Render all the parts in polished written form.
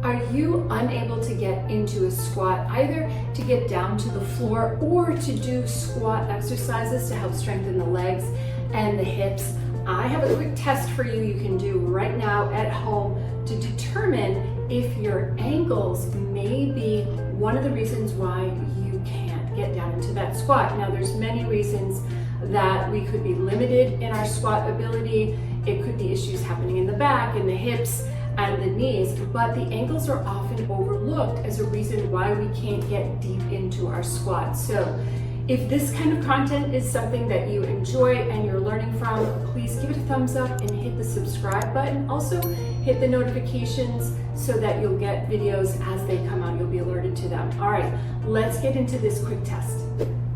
Are you unable to get into a squat, either to get down to the floor or to do squat exercises to help strengthen the legs and the hips? I have a quick test for you can do right now at home to determine if your ankles may be one of the reasons why you can't get down into that squat. Now, there's many reasons that we could be limited in our squat ability. It could be issues happening in the back, in the hips, and the knees, but the ankles are often overlooked as a reason why we can't get deep into our squat. So if this kind of content is something that you enjoy and you're learning from, please give it a thumbs up and hit the subscribe button. Also hit the notifications so that you'll get videos as they come out. You'll be alerted to them. All right, let's get into this quick test.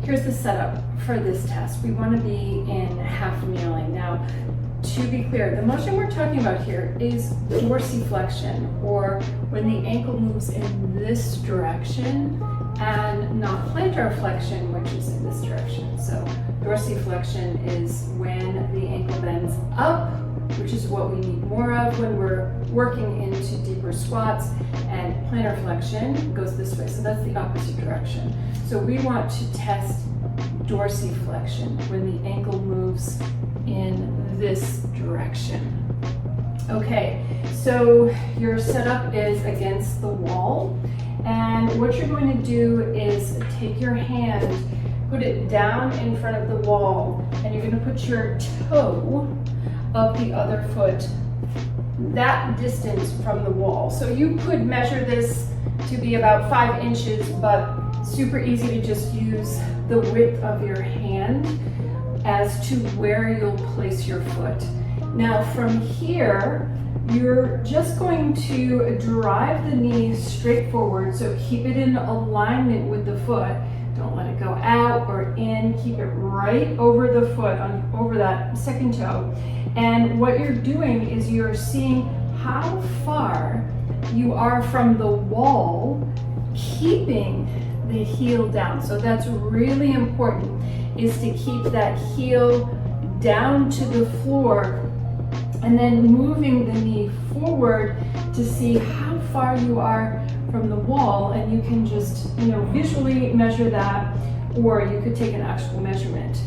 Here's the setup for this test. We want to be in half kneeling. Now, to be clear, the motion we're talking about here is dorsiflexion, or when the ankle moves in this direction, and not plantar flexion, which is in this direction. So dorsiflexion is when the ankle bends up, which is what we need more of when we're working into deeper squats, and plantar flexion goes this way. So that's the opposite direction. So we want to test dorsiflexion when the ankle moves in this direction. Okay, so your setup is against the wall, and what you're going to do is take your hand, put it down in front of the wall, and you're going to put your toe of the other foot that distance from the wall. So you could measure this to be about 5 inches, but super easy to just use the width of your hand as to where you'll place your foot. Now from here, you're just going to drive the knee straight forward, so keep it in alignment with the foot. Don't let it go out or in. Keep it right over the foot, over that second toe. And what you're doing is you're seeing how far you are from the wall, keeping the heel down. So that's really important, is to keep that heel down to the floor and then moving the knee forward to see how far you are from the wall. And you can just, visually measure that, or you could take an actual measurement.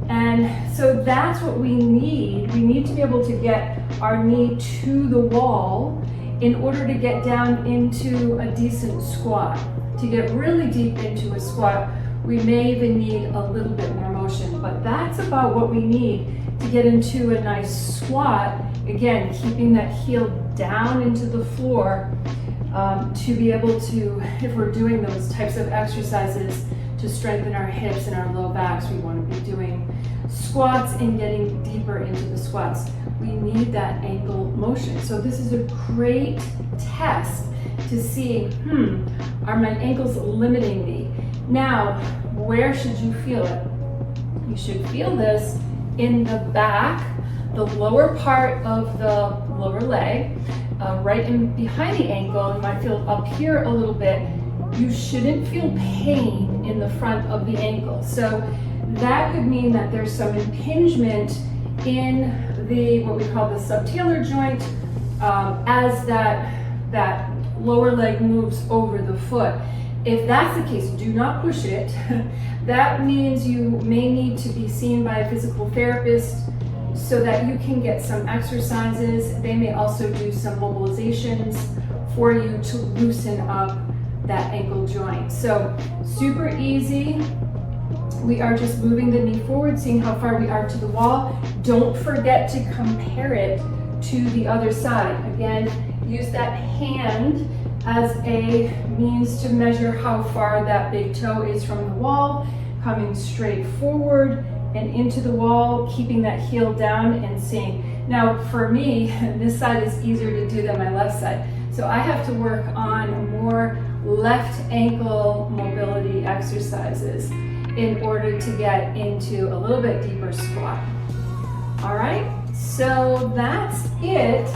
And so that's what we need. We need to be able to get our knee to the wall in order to get down into a decent squat. To get really deep into a squat, we may even need a little bit more motion, but that's about what we need to get into a nice squat. Again, keeping that heel down into the floor, to be able to, if we're doing those types of exercises to strengthen our hips and our low backs, we want to be doing squats and getting deeper into the squats. We need that ankle motion. So this is a great test to see, are my ankles limiting me? Now, where should you feel it? You should feel this in the back, the lower part of the lower leg, right in behind the ankle. You might feel up here a little bit. You shouldn't feel pain in the front of the ankle. So that could mean that there's some impingement in the, what we call the subtalar joint, as that lower leg moves over the foot. If that's the case, do not push it. That means you may need to be seen by a physical therapist so that you can get some exercises. They may also do some mobilizations for you to loosen up that ankle joint. So super easy. We are just moving the knee forward, seeing how far we are to the wall. Don't forget to compare it to the other side. Again, use that hand as a means to measure how far that big toe is from the wall, coming straight forward and into the wall, keeping that heel down and seeing. Now for me, this side is easier to do than my left side. So I have to work on more left ankle mobility exercises in order to get into a little bit deeper squat. All right, so that's it.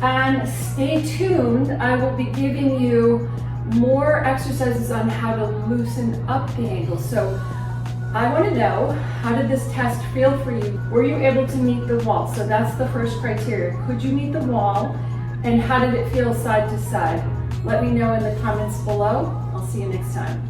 And stay tuned. I will be giving you more exercises on how to loosen up the ankle. So I want to know, how did this test feel for you? Were you able to meet the wall? So that's the first criteria. Could you meet the wall? And how did it feel side to side? Let me know in the comments below. I'll see you next time.